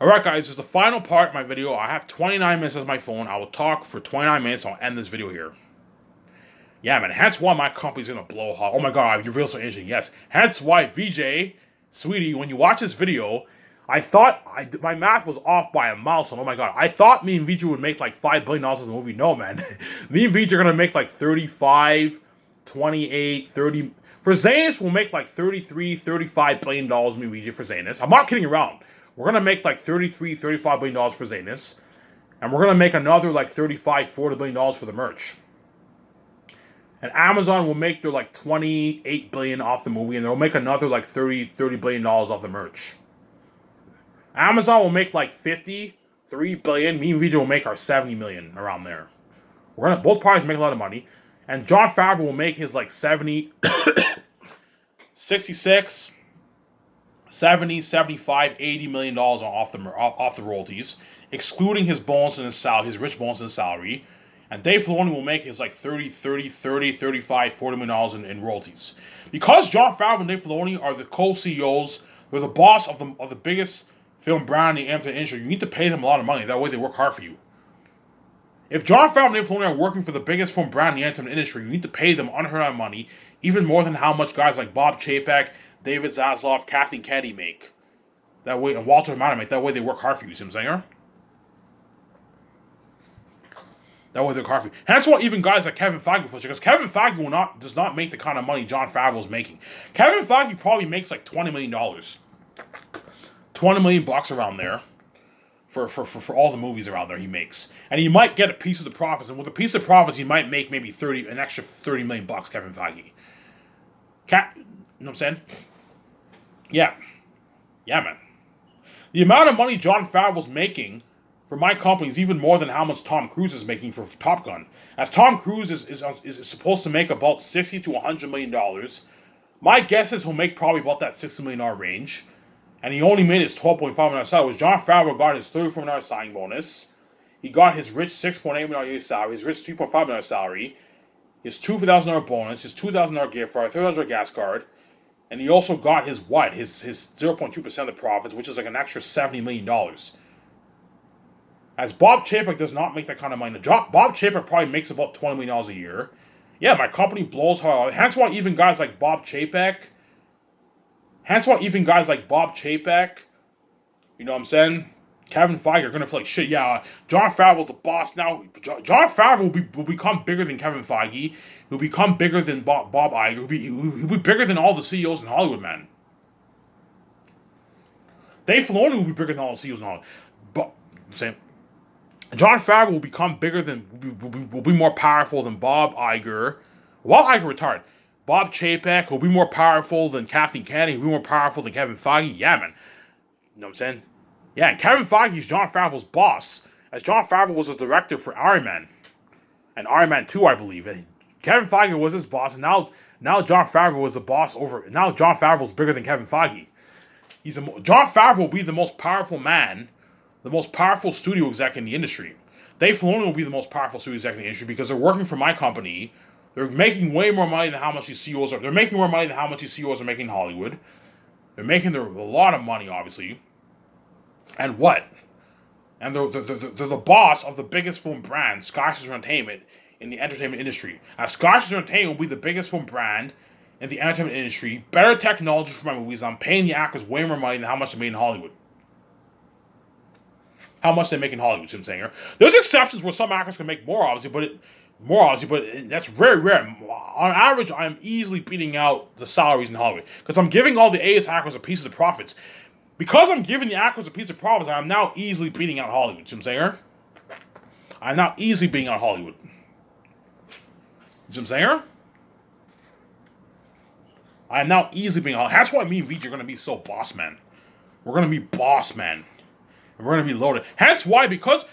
Alright guys, this is the final part of my video. I have 29 minutes as my phone. I will talk for 29 minutes. I'll end this video here. Yeah, man. Hence why my company's gonna blow hot. Oh my god, you real so interesting. Yes. Hence why VJ, sweetie, when you watch this video, I thought my math was off by a milestone. Oh my god. I thought me and VJ would make like $5 billion in the movie. No, man. Me and VJ are gonna make like 35, 28, 30. For Zanus, we'll make like 33, $35 billion me and VJ for Zanus. I'm not kidding around. We're going to make like $33, $35 billion for Zanus. And we're going to make another like $35, $40 billion for the merch. And Amazon will make their like $28 billion off the movie. And they'll make another like $30 billion off the merch. Amazon will make like $53 billion. Me and VJ will make our $70 million around there. Both parties make a lot of money. And Jon Favreau will make his like 70, 66, 70, 75, $80 million off the royalties, excluding his bonus and his salary, his rich bonus and salary. And Dave Filoni will make his like 35, $40 million in royalties. Because Jon Favreau and Dave Filoni are the co-CEOs, they're the boss of the biggest film brand in the entertainment industry, you need to pay them a lot of money. That way they work hard for you. If Jon Favreau and Dave Filoni are working for the biggest film brand in the entertainment industry, you need to pay them unheard of money, even more than how much guys like Bob Chapek, David Zaslav, Kathleen Kennedy make. That way, and Walter Hamada make. That way they work hard for you, see what I'm saying? That way they work hard for you. And that's why even guys like Kevin Feige for because Kevin Feige does not make the kind of money Jon Favreau is making. Kevin Feige probably makes like $20 million. $20 million bucks around there. For all the movies around there he makes. And he might get a piece of the profits. And with a piece of profits, he might make maybe an extra $30 million bucks, Kevin Feige. You know what I'm saying? Yeah. Yeah, man. The amount of money Jon Favreau's making for my company is even more than how much Tom Cruise is making for Top Gun. As Tom Cruise is supposed to make about $60 to $100 million, my guess is he'll make probably about that $60 million range. And he only made his $12.5 million salary. Which Jon Favreau got his $34 million signing bonus. He got his rich $6.8 million salary, his rich $3.5 million salary, his $2,000 bonus, his $2,000 gift card, $300 gas card. And he also got his what? His 0.2% of the profits, which is like an extra $70 million. As Bob Chapek does not make that kind of money. Bob Chapek probably makes about $20 million a year. Yeah, my company blows hard. Hence why even guys like Bob Chapek, you know what I'm saying? Kevin Feige are going to feel like shit. Yeah, Jon Favreau's the boss now. Jon Favreau will become bigger than Kevin Feige. He'll become bigger than Bob Iger. He'll be bigger than all the CEOs in Hollywood, man. Dave Filoni will be bigger than all the CEOs in Hollywood. But same. Jon Favreau will become bigger than, will be more powerful than Bob Iger. While Iger retired, Bob Chapek will be more powerful than Kathleen Kennedy. He'll be more powerful than Kevin Feige. Yeah, man. You know what I'm saying? Yeah, and Kevin Feige is Jon Favreau's boss, as Jon Favreau was a director for Iron Man. And Iron Man 2, I believe. And Kevin Feige was his boss, and now Jon Favreau was the boss over. Now Jon Favreau's bigger than Kevin Feige. Jon Favreau will be the most powerful man, the most powerful studio exec in the industry. Dave Filoni will be the most powerful studio exec in the industry because they're working for my company. They're making way more money than how much these CEOs are. They're making more money than how much these CEOs are making in Hollywood. They're making a lot of money, obviously. And what? And they're the boss of the biggest film brand, Skyscraper Entertainment, in the entertainment industry. As Skyscraper Entertainment will be the biggest film brand in the entertainment industry, better technology for my movies. I'm paying the actors way more money than how much they made in Hollywood. How much they make in Hollywood, see what I'm saying here? There's exceptions where some actors can make more, obviously, but that's very rare. On average, I'm easily beating out the salaries in Hollywood because I'm giving all the A-list actors a piece of the profits. Because I'm giving the actors a piece of profits, I'm now easily beating out Hollywood. See what I'm saying here? I'm now easily beating out Hollywood. See what I'm saying here? I am now easily beating out. That's why me and VJ are going to be so boss man. We're going to be boss man. And we're going to be loaded. Hence why, because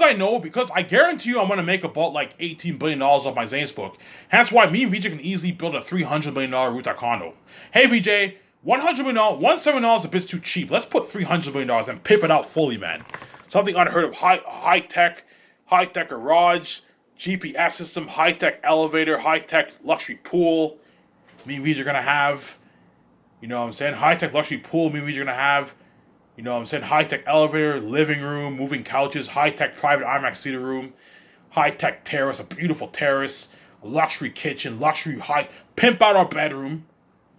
I guarantee you I'm going to make about like $18 billion off my Zane's book. Hence why me and VJ can easily build a $300 million rooftop condo. Hey VJ, $100 million, $170 is a bit too cheap. Let's put $300 million and pimp it out fully, man. Something unheard of. High tech garage, GPS system, high tech elevator, high tech luxury pool. Me and VJ are going to have, you know what I'm saying? High tech luxury pool. Me and VJ are going to have. You know what I'm saying? High-tech elevator, living room, moving couches, high-tech private IMAX theater room, high-tech terrace, a beautiful terrace, a luxury kitchen, luxury high... Pimp out our bedroom,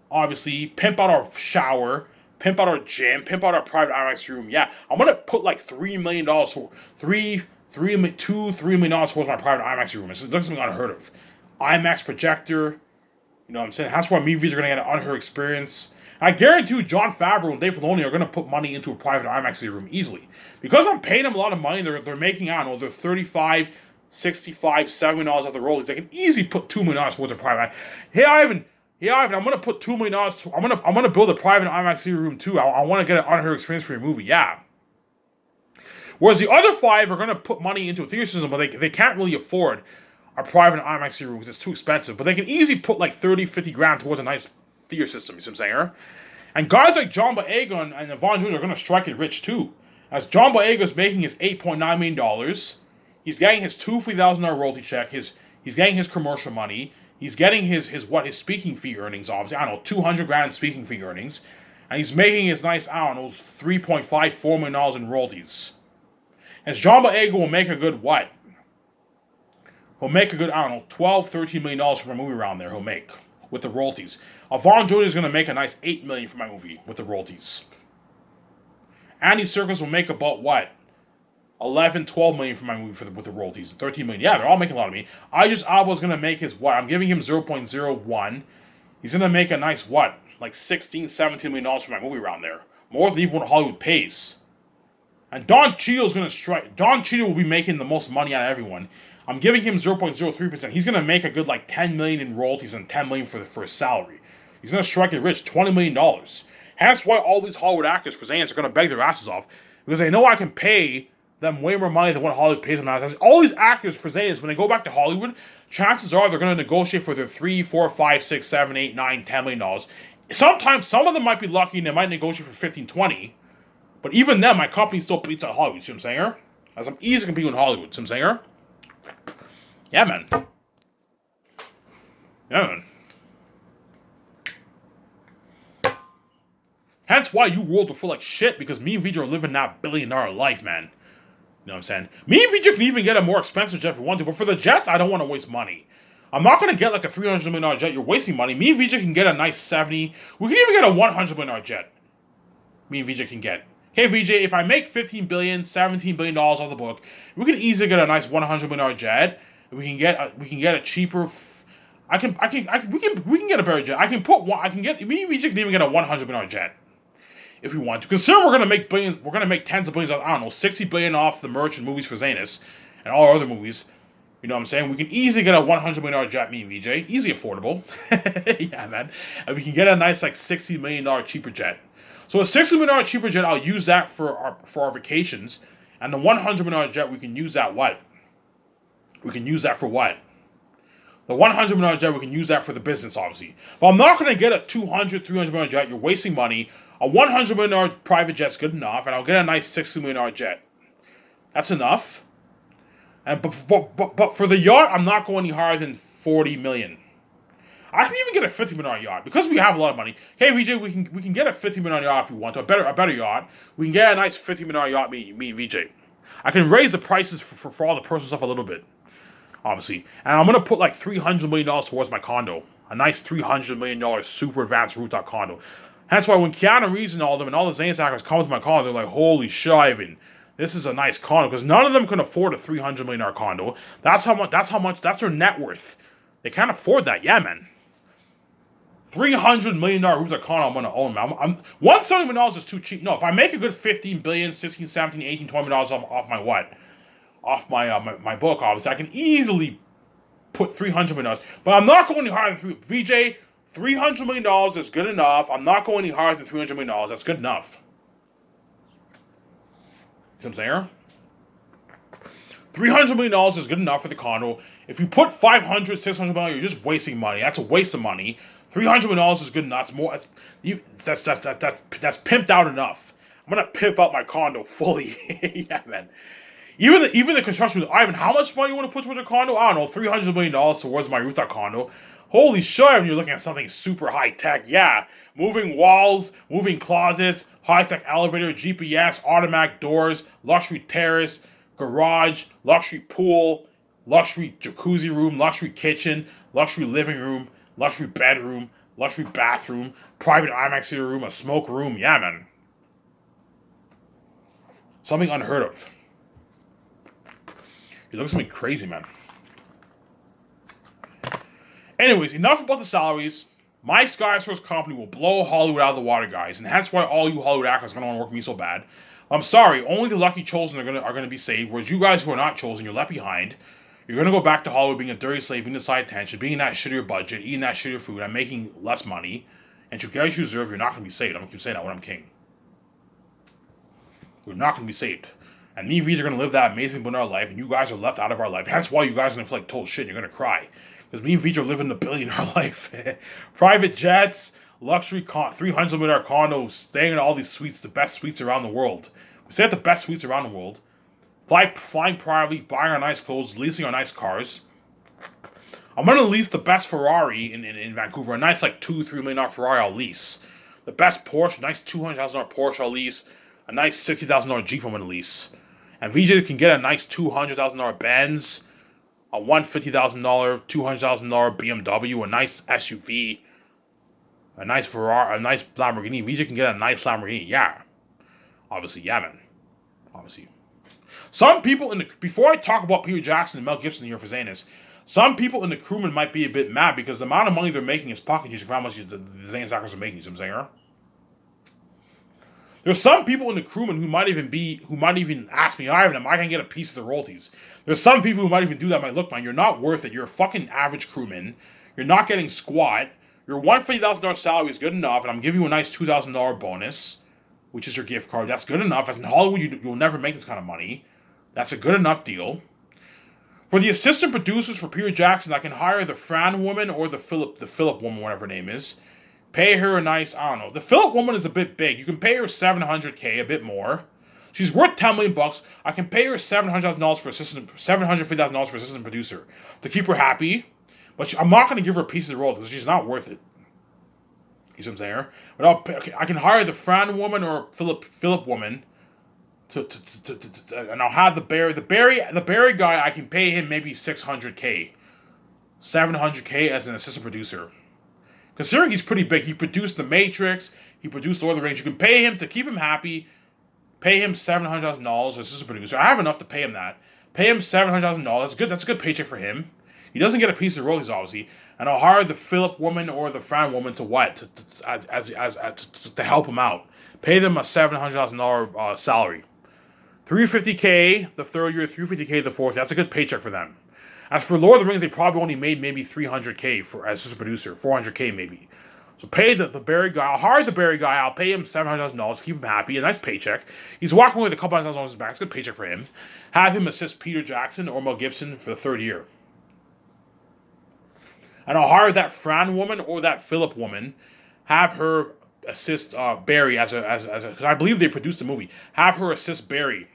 obviously. Pimp out our shower. Pimp out our gym. Pimp out our private IMAX room. Yeah, I'm going to put like $3 million, $3 million towards my private IMAX room. It's something unheard of. IMAX projector. You know what I'm saying? That's why me and VJ are going to get an unheard experience. I guarantee you, Jon Favreau and Dave Filoni are going to put money into a private IMAX theater room easily. Because I'm paying them a lot of money, they're making, I don't know, they're 35 $65, $70 off the roll. They can easily put $2 million towards a private. Hey Ivan, I'm gonna put $2 million. I'm gonna build a private IMAX theater room too. I want to get an unheard experience for your movie. Yeah. Whereas the other five are gonna put money into a theater system, but they can't really afford a private IMAX theater room because it's too expensive. But they can easily put like 30, 50 grand towards a nice theater system. You see what I'm saying? And guys like John Boyega and Yvonne Jules are gonna strike it rich too. As John Boyega is making his $8.9 million. He's getting his $2,000 royalty check. He's getting his commercial money. He's getting his speaking fee earnings, obviously. I don't know, 200 grand in speaking fee earnings. And he's making his nice, I don't know, $3.5, $4 million in royalties. As John Boyega will make a good what? He'll make a good, I don't know, $12, $13 million from a movie around there he'll make with the royalties. Yvonne Jules is going to make a nice $8 million for my movie with the royalties. Andy Serkis will make about what? 11, 12 million for my movie with the royalties. 13 million. Yeah, they're all making a lot of money. Idris Elba's going to make his what? I'm giving him 0.01. He's going to make a nice what? Like 16, 17 million dollars for my movie around there. More than even what Hollywood pays. And Don Cheadle's going to strike. Don Cheadle will be making the most money out of everyone. I'm giving him 0.03%. He's going to make a good like 10 million in royalties and 10 million for his salary. He's going to strike it rich, $20 million. Hence why all these Hollywood actors for Xanax are going to beg their asses off. Because they know I can pay them way more money than what Hollywood pays them now. All these actors for Xanax, when they go back to Hollywood, chances are they're going to negotiate for their $3, $4, $5, $6, $7, $8, $9, $10 million. Sometimes some of them might be lucky and they might negotiate for 15, 20. But even then, my company still beats out Hollywood. See what I'm saying? As I'm easy competing with Hollywood. See what I'm saying? Yeah, man. Yeah, man. Hence why you world will feel like shit, because me and VJ are living that billion-dollar life, man. You know what I'm saying? Me and VJ can even get a more expensive jet if we want to, but for the jets, I don't want to waste money. I'm not going to get like a $300 million jet. You're wasting money. Me and VJ can get a nice 70. We can even get a $100 million jet. Me and VJ can get. Okay, VJ, if I make $15 billion, $17 billion off the book, we can easily get a nice $100 million jet. We can get a cheaper. We can get a better jet. Me and VJ can even get a $100 million jet. If we want to. Consider we're gonna make billions, we're gonna make tens of billions, I don't know, 60 billion off the merch and movies for Zanus and all our other movies. You know what I'm saying? We can easily get a $100 million jet, me and VJ. Easily affordable. Yeah, man. And we can get a nice like $60 million cheaper jet. So a $60 million cheaper jet, I'll use that for our vacations. And the $100 million jet, we can use that what? We can use that for what? The $100 million jet, we can use that for the business, obviously. But I'm not going to get a $200, $300 million jet. You're wasting money. A $100 million private jet's good enough, and I'll get a nice $60 million jet. That's enough. And but for the yacht, I'm not going any higher than $40 million. I can even get a $50 million yacht because we have a lot of money. Hey, VJ, we can get a $50 million yacht if we want to. A better yacht. We can get a nice $50 million yacht. Me and VJ. I can raise the prices for all the personal stuff a little bit, obviously. And I'm gonna put like $300 million towards my condo. A nice $300 million super advanced rooftop condo. That's why when Keanu Reeves and all them and all the Xanax actors come to my condo, they're like, holy shit, Ivan, this is a nice condo. Because none of them can afford a $300 million condo. That's that's their net worth. They can't afford that. Yeah, man. $300 million rooftop condo I'm going to own, man. $170 million is too cheap. No, if I make a good 15 billion, 16, 17, 18, $20 million off my what? Off my book, obviously, I can easily put $300 million. But I'm not going any higher than VJ. $300 million is good enough. I'm not going any higher than $300 million. That's good enough. You know what I'm saying? $300 million is good enough for the condo. If you put $500, $600 million, you're just wasting money. That's a waste of money. $300 million is good enough. That's pimped out enough. I'm gonna pimp out my condo fully. Yeah, man. Even the construction. Ivan, how much money you want to put towards a condo? I don't know, $300 million towards my rooftop condo. Holy shit, when you're looking at something super high tech, yeah. Moving walls, moving closets, high tech elevator, GPS, automatic doors, luxury terrace, garage, luxury pool, luxury jacuzzi room, luxury kitchen, luxury living room, luxury bedroom, luxury bathroom, private IMAX theater room, a smoke room. Yeah, man. Something unheard of. You look at something crazy, man. Anyways, enough about the salaries. My Skysource company will blow Hollywood out of the water, guys, and that's why all you Hollywood actors are gonna want to work with me so bad. I'm sorry, only the lucky chosen are gonna be saved, whereas you guys who are not chosen, you're left behind. You're gonna go back to Hollywood being a dirty slave, being the side attention, being in that shittier budget, eating that shittier food, and making less money. And to get what you deserve, you're not gonna be saved. I'm gonna keep saying that when I'm king. You're not gonna be saved. And me and V's are gonna live that amazing banana life, and you guys are left out of our life. That's why you guys are gonna feel like total shit. You're gonna cry. Because me and Vij are living the billionaire life. Private jets, luxury 300 million condos, staying in all these suites, the best suites around the world. We stay at the best suites around the world. Flying privately, buying our nice clothes, leasing our nice cars. I'm gonna lease the best Ferrari in Vancouver. A nice like $2-3 million Ferrari I'll lease. The best Porsche, nice $200,000 Porsche I'll lease. A nice $60,000 Jeep I'm gonna lease. And VJ can get a nice $200,000 Benz, a $150,000, $200,000 BMW, a nice SUV, a nice Ferrari, a nice Lamborghini. VJ can get a nice Lamborghini. Yeah. Obviously, yeah, man. Obviously. Some people before I talk about Peter Jackson and Mel Gibson here for Zanus, some people in the crewman might be a bit mad because the amount of money they're making is pocket change for how much the Zanus actors are making. You know what I'm saying? There's some people in the crewman who might even ask me, Ivan, am I gonna get a piece of the royalties? There's some people who might even do that. Might look, man, you're not worth it. You're a fucking average crewman. You're not getting squat. Your $150,000 salary is good enough, and I'm giving you a nice $2,000 bonus, which is your gift card. That's good enough. As in Hollywood, you'll never make this kind of money. That's a good enough deal. For the assistant producers for Peter Jackson, I can hire the Fran woman or the Philip woman, whatever her name is. Pay her a nice, I don't know. The Philip woman is a bit big. You can pay her $700K, a bit more. She's worth $10 million. I can pay her $750,000 for assistant producer to keep her happy. But I'm not going to give her a piece of the role because she's not worth it. You see what I'm saying? But I can hire the Fran woman or Philip woman and I'll have the Barry guy. I can pay him maybe $600K, $700K as an assistant producer. Considering he's pretty big, he produced The Matrix, he produced Lord of the Rings. You can pay him to keep him happy. Pay him $700,000 as assistant producer. I have enough to pay him that. Pay him $700,000. That's good. That's a good paycheck for him. He doesn't get a piece of the royalties, obviously. And I'll hire the Philip woman or the Fran woman to what? To help him out. Pay them a $700,000 salary. $350K the third year, $350K the fourth. That's a good paycheck for them. As for Lord of the Rings, they probably only made maybe $300K for as assistant producer, $400K maybe. So pay the Barry guy. I'll hire the Barry guy. I'll pay him $700,000 to keep him happy. A nice paycheck. He's walking away with a couple $100,000 on his back. It's a good paycheck for him. Have him assist Peter Jackson or Mel Gibson for the third year. And I'll hire that Fran woman or that Philip woman. Have her assist Barry as because I believe they produced the movie. Have her assist Barry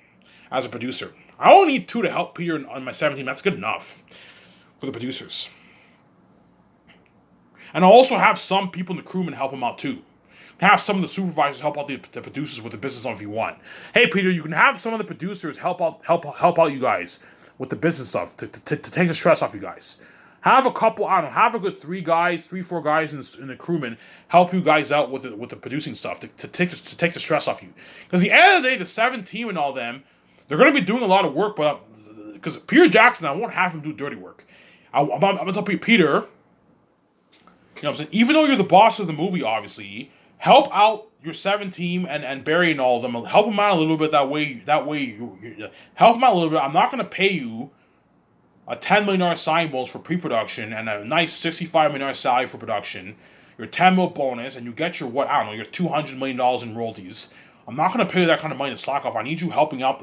as a producer. I only need 2 to help Peter on my 17. That's good enough for the producers. And I'll also have some people in the crewman help him out too. Have some of the supervisors help out the producers with the business stuff if you want. Hey Peter, you can have some of the producers help out you guys with the business stuff to take the stress off you guys. Have a couple, I don't know, have a good 4 guys in the crewman help you guys out with the producing stuff to take the stress off you. Because at the end of the day, the 7 team and all them, they're going to be doing a lot of work, but because Peter Jackson, I won't have him do dirty work. I'm going to tell Peter, you know what I'm saying? Even though you're the boss of the movie, obviously, help out your 7 team and Barry and all of them. Help them out a little bit. That way, you help them out a little bit. I'm not going to pay you a $10 million sign bonus for pre-production and a nice $65 million salary for production. Your $10 million bonus, and you get your your $200 million in royalties. I'm not going to pay you that kind of money to slack off. I need you helping out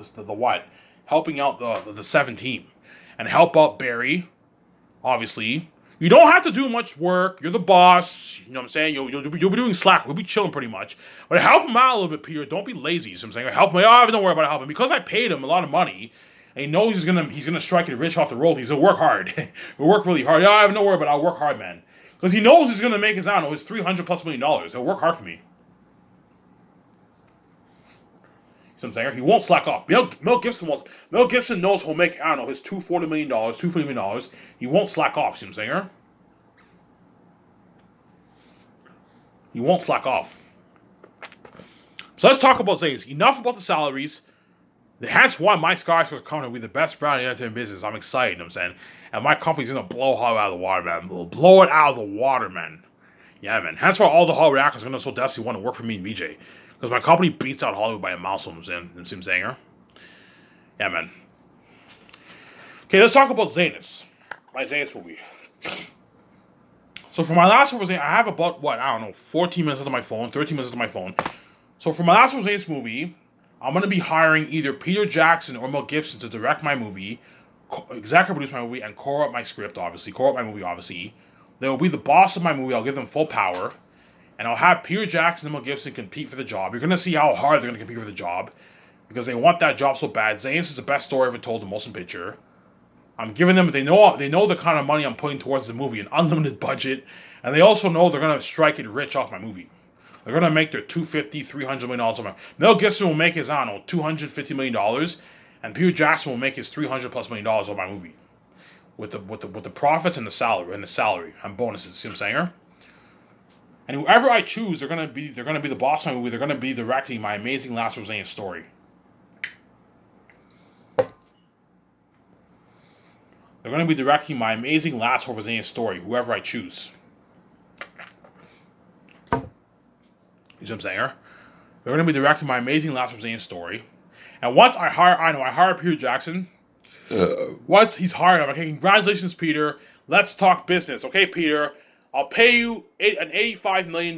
helping out the 7 team, and help out Barry. Obviously, you don't have to do much work. You're the boss. You know what I'm saying? You'll be doing slack. We'll be chilling pretty much. But help him out a little bit, Peter. Don't be lazy. You know what I'm saying? Help him. Oh, don't worry about helping because I paid him a lot of money. And he knows he's gonna strike it rich off the roll. He'll work hard. He'll work really hard. Oh, I have no worry, but I'll work hard, man. Because he knows he's going to make his, I don't know, his $300+ million. He'll work hard for me. See what I'm saying? He won't slack off. Mel Gibson knows he'll make, I don't know, his $240 million, $240 million. He won't slack off. See what I'm saying? He won't slack off. So let's talk about Zanes. Enough about the salaries. That's why my Skyscraper company will be the best brand in entertainment business. I'm excited, you know what I'm saying? And my company's gonna blow Hollywood out of the water, man. We'll blow it out of the water, man. Yeah, man. That's why all the Hollywood actors are gonna so desperately want to work for me and VJ. Because my company beats out Hollywood by a mouse, you know what I'm saying? Yeah, man. Okay, let's talk about Zanus. My Zanus movie. So for my last one, I have about, 14 minutes onto my phone, 13 minutes onto my phone. So for my last Zanus movie, I'm going to be hiring either Peter Jackson or Mel Gibson to direct my movie, executive produce my movie, and core up my script, obviously. Core up my movie, obviously. They will be the boss of my movie. I'll give them full power. And I'll have Peter Jackson and Mel Gibson compete for the job. You're going to see how hard they're going to compete for the job. Because they want that job so bad. Zanus is the best story ever told in motion picture. I'm giving them, they know the kind of money I'm putting towards the movie, an unlimited budget. And they also know they're going to strike it rich off my movie. They're going to make their $250, $300 million off my. Mel Gibson will make his, I don't know, $250 million. And Peter Jackson will make his $300+ million off my movie. With the profits and the salary and bonuses. See what I'm saying? And whoever I choose, they're gonna be the boss of my movie. They're gonna be directing my amazing Last Roseanne story. They're gonna be directing my amazing Last Roseanne story. Whoever I choose. You see what I'm saying? They're gonna be directing my amazing Last Roseanne story. And once I hire Peter Jackson. Once he's hired, I'm like, okay, congratulations, Peter. Let's talk business. Okay, Peter. I'll pay you an $85 million.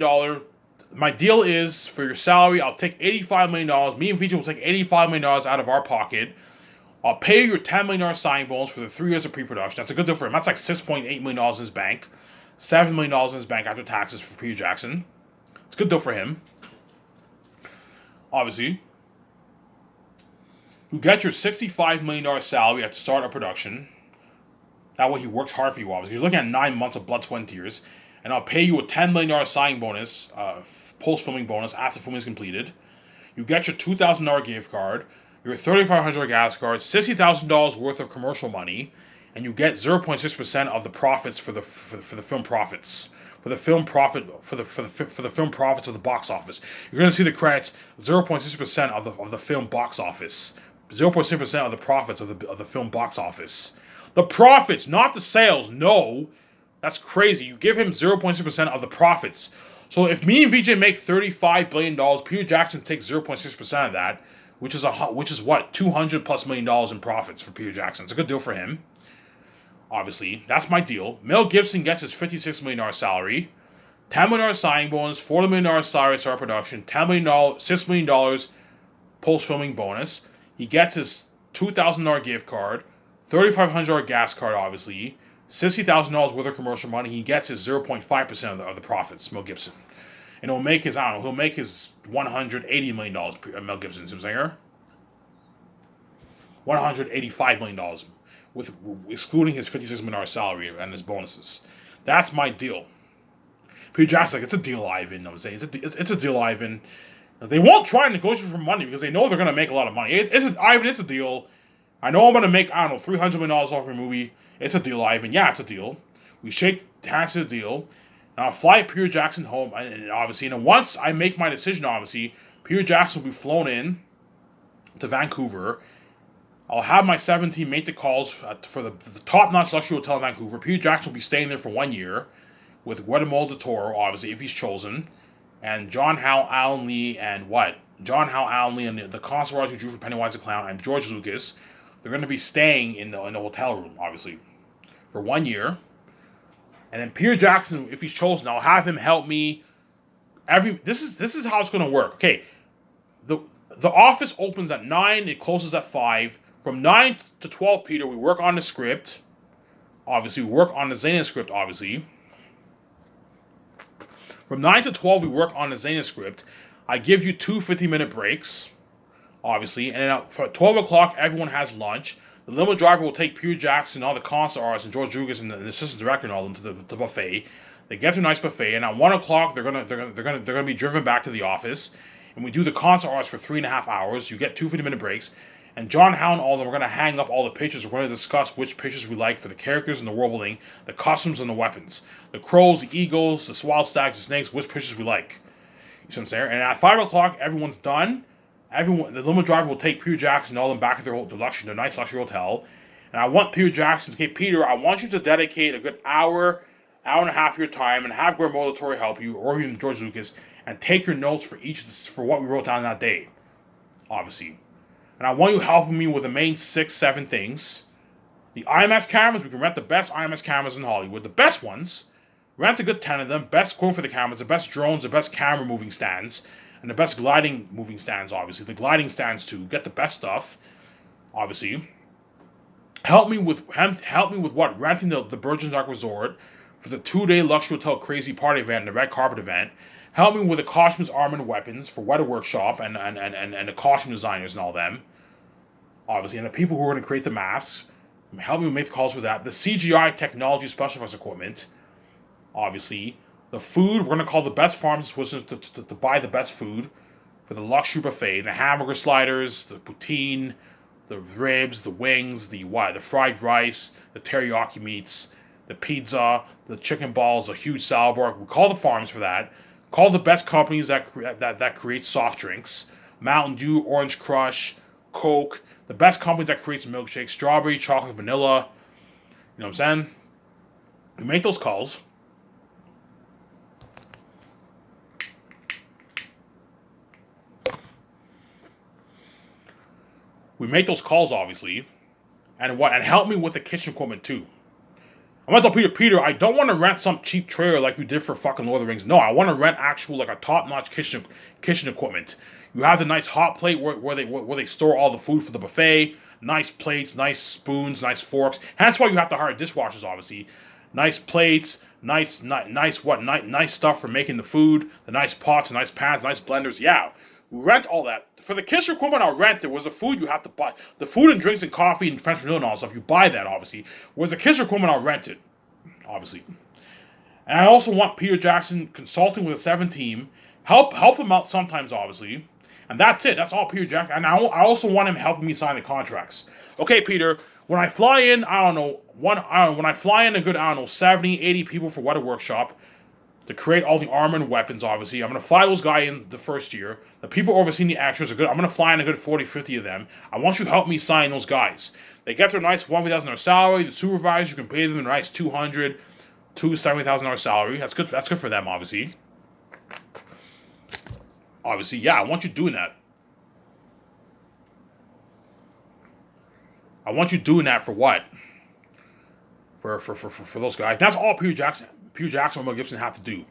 My deal is, for your salary, I'll take $85 million. Me and VJ will take $85 million out of our pocket. I'll pay you your $10 million signing bonus for the 3 years of pre-production. That's a good deal for him. That's like $6.8 million in his bank. $7 million in his bank after taxes for Peter Jackson. It's a good deal for him. Obviously. You get your $65 million salary at the start of production. That way he works hard for you, obviously. You're looking at 9 months of blood, sweat, and tears. And I'll pay you a $10 million signing bonus, post-filming bonus, after filming is completed. You get your $2,000 gift card, your $3,500 gas card, $60,000 worth of commercial money, and you get 0.6% of the profits for the film profits. For the film profits of the box office. You're going to see the credits, 0.6% of the film box office. 0.6% of the profits of the film box office. The profits, not the sales. No, that's crazy. You give him 0.6% of the profits. So if me and VJ make $35 billion, Peter Jackson takes 0.6% of that, which is what, $200+ million in profits for Peter Jackson. It's a good deal for him. Obviously, that's my deal. Mel Gibson gets his $56 million salary, $10 million signing bonus, $40 million salary start production, $6 million post-filming bonus. He gets his $2,000 gift card, $3,500 gas card, obviously, $60,000 worth of commercial money. He gets his 0.5% of the profits, Mel Gibson. And he'll make his, he'll make his $180 million, Mel Gibson, you know what I'm saying? $185 million, with excluding his $56 million salary and his bonuses. That's my deal. Peter Jackson's like, it's a deal, Ivan, you know what I'm saying? It's a deal, Ivan. They won't try and negotiate for money because they know they're going to make a lot of money. Ivan, it's a deal. I know I'm going to make, $300 million off your movie. It's a deal, Ivan. Yeah, it's a deal. We shake hands to the deal. And I'll fly Peter Jackson home, and obviously, and once I make my decision, obviously, Peter Jackson will be flown in to Vancouver. I'll have my 17 make the calls for the top-notch luxury hotel in Vancouver. Peter Jackson will be staying there for 1 year with Guillermo del Toro, obviously, if he's chosen. And John Howell, Alan Lee, and the concerts who drew for Pennywise the Clown, and George Lucas. They're going to be staying in the hotel room, obviously, for 1 year. And then Peter Jackson, if he's chosen, I'll have him help me. This is how it's going to work. Okay, the office opens at 9. It closes at 5. From 9 to 12, Peter, we work on the script. Obviously, we work on the Zanus script, obviously. From 9 to 12, we work on the Zanus script. I give you 2 50-minute breaks, obviously. And then for 12 o'clock, everyone has lunch. The limo driver will take Peter Jackson, all the concert artists, and George Lucas, and the assistant director, and all them to the buffet. They get to a nice buffet, and at 1 o'clock they're gonna be driven back to the office, and we do the concert arts for 3.5 hours. You get 2 50-minute breaks, and John Howe and all of them are gonna hang up all the pictures. We're gonna discuss which pictures we like for the characters and the world building, the costumes and the weapons, the crows, the eagles, the wild stags, the snakes. Which pictures we like. You see what I'm saying? And at 5 o'clock, everyone's done. The limo driver will take Peter Jackson and all them back to their nice luxury hotel. And I want Peter Jackson to, okay, Peter, I want you to dedicate a good hour and a half of your time, and have Guillermo del Toro help you, or even George Lucas, and take your notes for what we wrote down that day, obviously. And I want you helping me with the main 6-7 things. The IMAX cameras, we can rent the best IMAX cameras in Hollywood, the best ones. Rent a good 10 of them, best quote for the cameras, the best drones, the best camera moving stands, and the best gliding moving stands, obviously. The gliding stands too. Get the best stuff, obviously. Help me with what? Renting the Virgin Dark Resort for the 2-day luxury hotel crazy party event and the red carpet event. Help me with the costumes, armor, and weapons for Weta Workshop and the costume designers and all them. Obviously, and the people who are going to create the masks. Help me make the calls for that. The CGI technology special effects equipment. Obviously. The food, we're going to call the best farms in Switzerland to buy the best food for the luxury buffet. The hamburger sliders, the poutine, the ribs, the wings, the fried rice, the teriyaki meats, the pizza, the chicken balls, a huge salad bar. We call the farms for that. Call the best companies that create soft drinks. Mountain Dew, Orange Crush, Coke. The best companies that create milkshakes, strawberry, chocolate, vanilla. You know what I'm saying? We make those calls. We make those calls, obviously, and help me with the kitchen equipment too. I'm gonna tell Peter, I don't want to rent some cheap trailer like you did for fucking Lord of the Rings. No, I want to rent actual, like, a top-notch kitchen equipment. You have the nice hot plate where they store all the food for the buffet. Nice plates, nice spoons, nice forks. That's why you have to hire dishwashers, obviously. Nice plates, nice stuff for making the food. The nice pots, nice pans, nice blenders. Yeah. Rent all that. For the kitchen equipment, I'll rent it. Whereas the food, you have to buy. The food and drinks and coffee and French vanilla and all that stuff, you buy that, obviously. Whereas the kitchen equipment, I'll rent it, obviously. And I also want Peter Jackson consulting with a 7 team. Help him out sometimes, obviously. And that's it. That's all Peter Jackson. And I also want him helping me sign the contracts. Okay, Peter, when I fly in, when I fly in a good, 70, 80 people for Weta Workshop, to create all the armor and weapons, obviously. I'm going to fly those guys in the first year. The people overseeing the actors are good. I'm going to fly in a good 40, 50 of them. I want you to help me sign those guys. They get their nice $1,000 salary. The supervisor, you can pay them a nice $200,000 to $70,000 salary. That's good for them, obviously. Obviously, yeah, I want you doing that. I want you doing that for what? For those guys. That's all Peter Jackson and Mel Gibson have to do.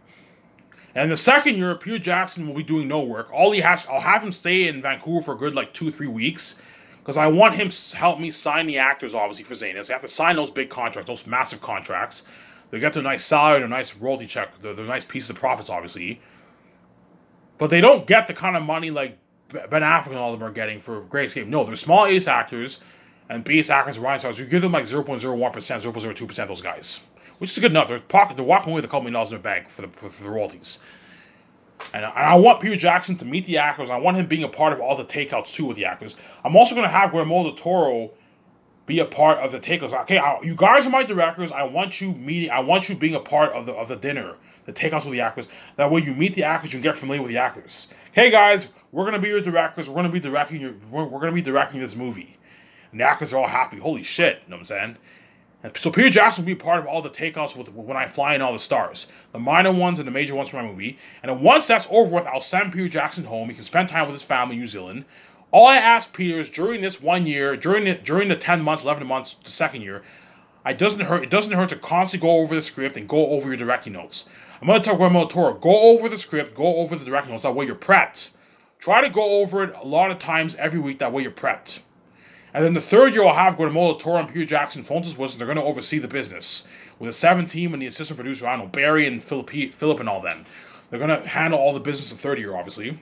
And the second year, Peter Jackson will be doing no work. I'll have him stay in Vancouver for a good 2-3 weeks, because I want him to help me sign the actors, obviously, for Xenos. They have to sign those big contracts, those massive contracts. They get their nice salary, their nice royalty check, their nice piece of the profits, obviously. But they don't get the kind of money like Ben Affleck and all of them are getting for Great Escape. No, they're small ace actors and B-ace actors and Ryan stars. You give them 0.01%, 0.02%, those guys. Which is good enough. They're walking away with $2 million in their bank for the royalties. And I want Peter Jackson to meet the actors. I want him being a part of all the takeouts too with the actors. I'm also going to have Guillermo del Toro be a part of the takeouts. Okay, you guys are my directors. I want you being a part of the dinner, the takeouts with the actors. That way, you meet the actors, you get familiar with the actors. Hey guys, we're going to be your directors. We're going to be directing this movie. And the actors are all happy. Holy shit! You know what I'm saying? So Peter Jackson will be part of all the takeouts when I fly in all the stars. The minor ones and the major ones for my movie. And then once that's over with, I'll send Peter Jackson home. He can spend time with his family in New Zealand. All I ask Peter is during this 1 year, during the 10 months, 11 months, the second year, it doesn't hurt to constantly go over the script and go over your directing notes. I'm going to tell Guillermo del Toro, go over the script, go over the directing notes, that way you're prepped. Try to go over it a lot of times every week, that way you're prepped. And then the third year, I'll have Guillermo del Toro and Peter Jackson phone to Switzerland. They're going to oversee the business with a 7 team and the assistant producer, I don't know, Barry and Philip and all them. They're going to handle all the business the third year, obviously.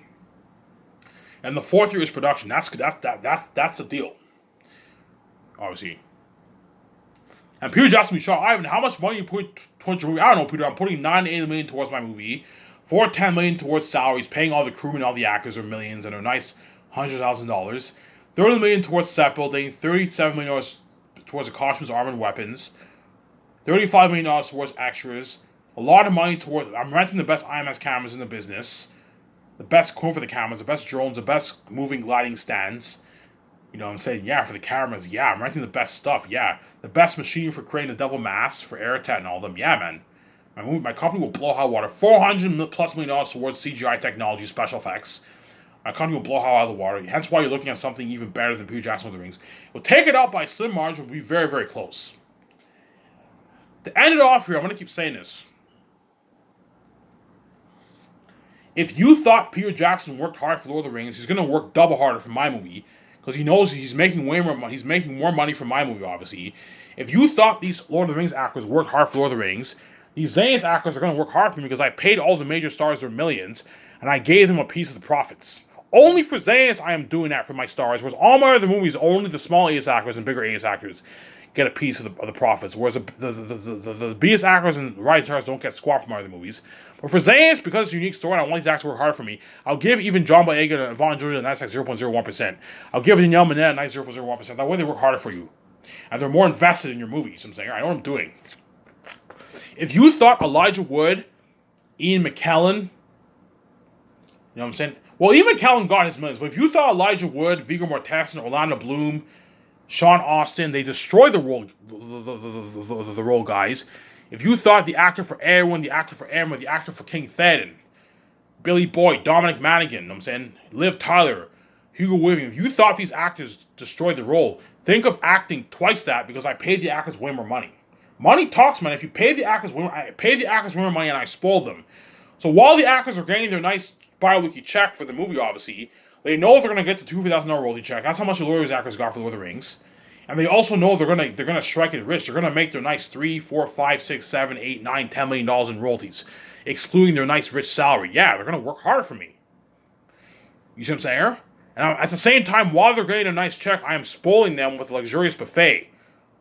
And the fourth year is production. That's the deal, obviously. And Peter Jackson will be shocked. Ivan, how much money you put towards your movie? I don't know, Peter. I'm putting $9 to $8 million towards my movie, $4 to $10 million towards salaries, paying all the crewmen, all the actors are millions, and a nice $100,000. $30 million towards set building, $37 million towards the costumes, armor, and weapons, $35 million towards extras, a lot of money towards. I'm renting the best IMAX cameras in the business, the best crew for the cameras, the best drones, the best moving gliding stands. You know what I'm saying? Yeah, for the cameras. Yeah, I'm renting the best stuff. Yeah, the best machine for creating the devil masks for Airtet and all of them. Yeah, man. My company will blow hot water. $400+ million towards CGI technology, special effects. My company will blow hot out of the water. Hence why you're looking at something even better than Peter Jackson with the Rings. We'll take it out by a slim margin. We'll be very, very close. To end it off here, I'm going to keep saying this. If you thought Peter Jackson worked hard for Lord of the Rings, he's going to work double harder for my movie. Because he knows he's making way more money. He's making more money for my movie, obviously. If you thought these Lord of the Rings actors worked hard for Lord of the Rings, these Xehanort actors are going to work hard for me because I paid all the major stars their millions, and I gave them a piece of the profits. Only for Xehanort I am doing that for my stars, whereas all my other movies, only the small A actors and bigger A actors get a piece of the profits, whereas the B actors and rising stars don't get squat from my other movies. But for Xehanort, because it's a unique story and I want these actors to work hard for me, I'll give even John Boyega and Vaughn Georgia a nice like 0.01%. I'll give Danielle Minette a nice 0.01%. That way they work harder for you. And they're more invested in your movies. I'm saying, I know what I'm doing. If you thought Elijah Wood, Ian McKellen, you know what I'm saying? Well, Ian McKellen got his millions, but if you thought Elijah Wood, Viggo Mortensen, Orlando Bloom, Sean Austin, they destroyed the role guys. If you thought the actor for Erwin, the actor for Amber, the actor for King Theoden, Billy Boyd, Dominic Monaghan, you know what I'm saying? Liv Tyler, Hugo Weaving, if you thought these actors destroyed the role, think of acting twice that because I paid the actors way more money. Money talks, man. If you pay the actors way more money and I spoiled them. So while the actors are getting their nice bi-weekly check for the movie, obviously, they know they're going to get the $2,000 royalty check. That's how much the Lawyers actors got for Lord of the Rings. And they also know they're gonna strike it rich. They're gonna make their nice $3, $4, $5, $6, $7, $8, $9, $10 million in royalties, excluding their nice rich salary. Yeah, they're gonna work hard for me. You see what I'm saying? And at the same time, while they're getting a nice check, I am spoiling them with a luxurious buffet.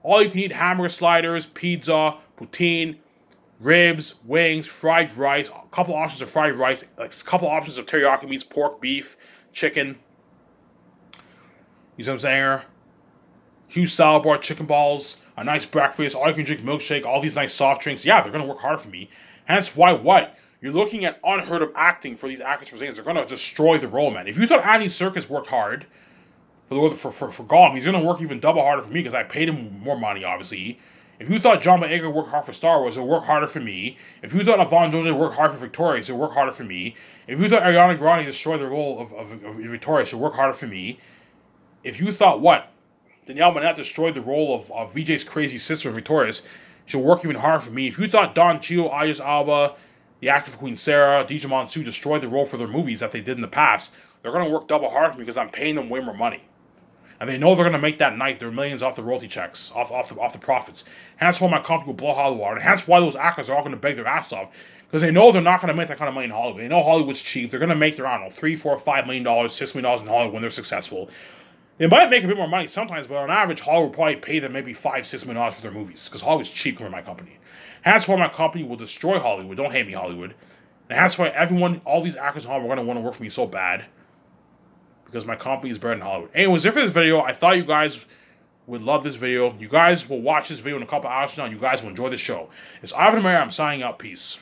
All you can eat hamburger sliders, pizza, poutine, ribs, wings, fried rice, a couple options of fried rice, like a couple options of teriyaki meats, pork, beef, chicken. You see what I'm saying? Huge salad bar, chicken balls, a nice breakfast, all you can drink milkshake, all these nice soft drinks. Yeah, they're going to work hard for me. Hence why what? You're looking at unheard of acting for these actors for Xehanort. They're going to destroy the role, man. If you thought Andy Serkis worked hard for Gollum, he's going to work even double harder for me because I paid him more money, obviously. If you thought John Boyega worked hard for Star Wars, he'll work harder for me. If you thought Yvonne Georgia worked hard for Victorious, he'll work harder for me. If you thought Ariana Grande destroyed the role of Victorious, he'll work harder for me. If you thought what? Danielle Minette destroyed the role of VJ's crazy sister, Victorious. She'll work even harder for me. If you thought Don Cheadle, Idris Elba, the actor for Queen Sarah, Djimon Hounsou destroyed the role for their movies that they did in the past, they're going to work double hard for me because I'm paying them way more money. And they know they're going to make that night their millions off the royalty checks, off the profits. Hence why my company will blow hot water. Hence why those actors are all going to beg their ass off. Because they know they're not going to make that kind of money in Hollywood. They know Hollywood's cheap. They're going to make their, I don't know, $3, $4, $5 million, $6 million in Hollywood when they're successful. They might make a bit more money sometimes, but on average, Hollywood will probably pay them maybe $5, $6 million for their movies. Because Hollywood's cheap compared to my company. That's why my company will destroy Hollywood. Don't hate me, Hollywood. And that's why all these actors in Hollywood are going to want to work for me so bad. Because my company is better than Hollywood. Anyways, if for this video, I thought you guys would love this video. You guys will watch this video in a couple hours from now. You guys will enjoy the show. It's Ivan Amaya. I'm signing out. Peace.